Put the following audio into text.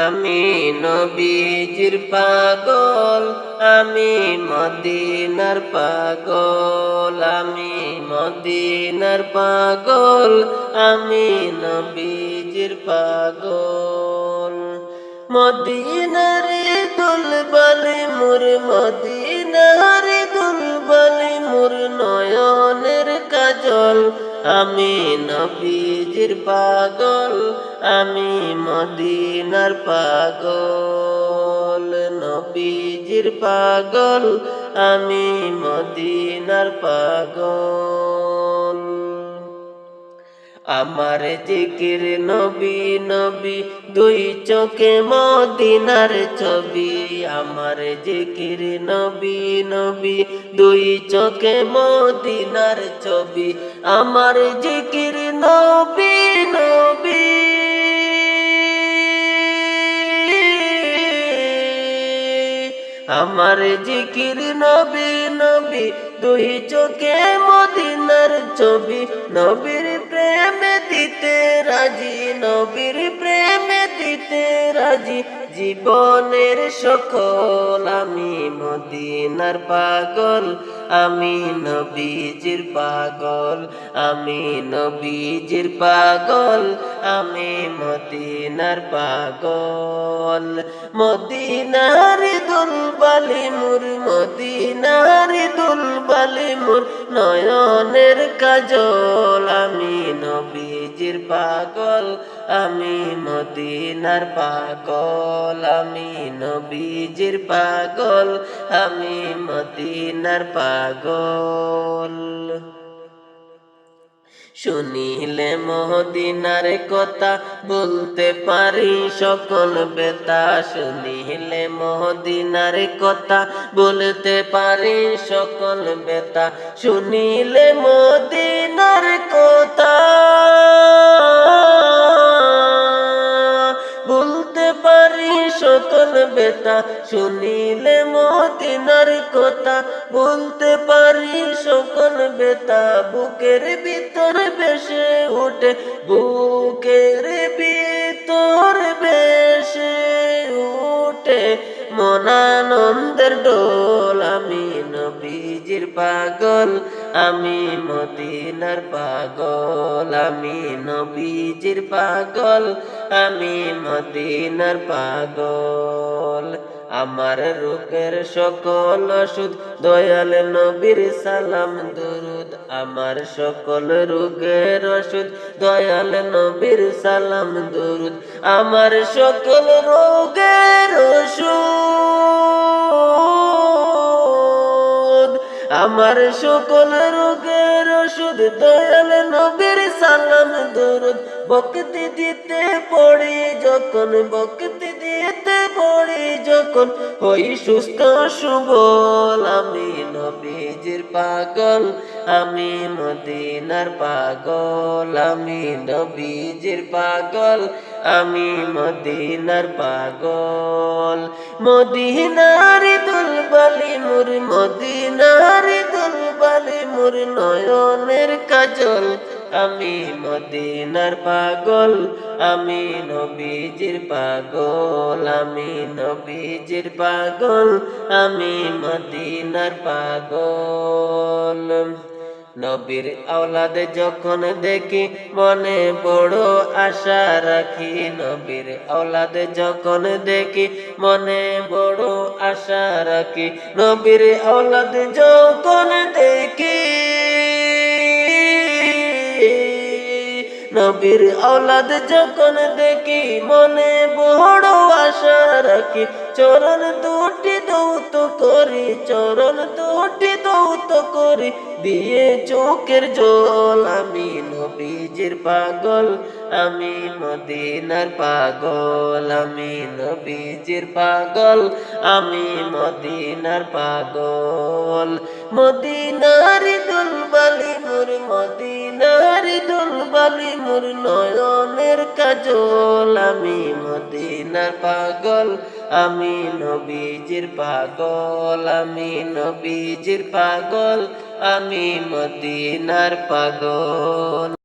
আমি নবীজির পাগল, আমি মদিনার পাগল, আমি মদিনার পাগল, আমি নবীজির পাগল। মদিনার দুলবালি মোর, মদিনার দুলবালি মোর নয়নের কাজল। আমি নবীজির পাগল, আমি মদিনার পাগল, নবীজির পাগল, আমি মদিনার পাগল। আমার জিকির নবী নবী, দুই চোখে মদিনার ছবি। আমার জিকির নবী নবী, দুই চোখে মদিনার ছবি। আমার জিকির নবী নবী, আমার জিকির নবী নবী, দুই চোখে মদিনার ছবি। নবীর প্রেমে দিতে রাজি, নবীর প্রেমে দিতে রাজি, জীবনের সকল। আমি মদিনার পাগল, আমি নবীজির পাগল, আমি নবীজির পাগল, আমি মদিনার পাগল। মদিনার দুলবালি মোর, মদিনার দুলবালি মোর নয়নের কাজল। আমি নবীজির পাগল, আমি মদিনার পাগল, আমি নবীজির পাগল, আমি মদিনার পাগল। শুনিলে মদিনার কথা বলতে পারি সকল বেতা। শুনিলে মদিনার কথা বলতে পারি সকল বেতা। শুনিলে মদিনার কথা বলতে পারি সকল বেতা। শুনিলে মদিনার কথা বলতে পারি সকল বেতা। বুকের ভিতর ভেসে ওঠে, বুকের ভিতর ভেসে ওঠে মনানন্দের ডোল। আমি নবীজির পাগল, আমি মদিনার পাগল, আমি নবীজির পাগল, আমি মদিনার পাগল। আমার রোগের সকল ওষুধ দয়াল নবীর সালাম দুরুদ। আমার সকল রোগের ওষুধ দয়াল নবীর সালাম দুরুদ। আমার সকল রোগের ওষুধ, আমার সকল রোগের ওষুধ দয়াল নবীর সালাম দুরুদ। ভক্তি দিতে পড়ি যখন, ভক্তি দিতে পড়ি যখন, হই সুস্থ সবল। আমি নবীজির পাগল, আমি মদিনার পাগল, আমি নবীজির পাগল, আমি মদিনার পাগল। মদিনার দুলবালি মোর, মদিনার দুলবালি মোর নয়নের কাজল। আমি মদিনার পাগল, আমি নবীজির পাগল, আমি নবীজির পাগল, আমি মদিনার পাগল। নবীর আওলাদ যখন দেখি মনে বড় আশা রাখি। নবীর আওলাদ যখন দেখি মনে বড় আশা রাখি। নবীর আওলাদ যখন দেখি, নবীর আওলাদ যখন দেখি মনে বড় আশা রাখি। চরণ দুটি দৌত করি, চরণ দুটি দৌত করি দিয়ে চোখের জল। আমি নবীজির পাগল, আমি মদিনার পাগল, আমি নবীজির পাগল, আমি মদিনার পাগল। মদিনার দুলবালি মোর, মদিনার দুলবালি মোর নয়নের কাজল। আমি মদিনার পাগল, আমি নবীজির পাগল, আমি নবীজির পাগল, আমি মদিনার পাগল।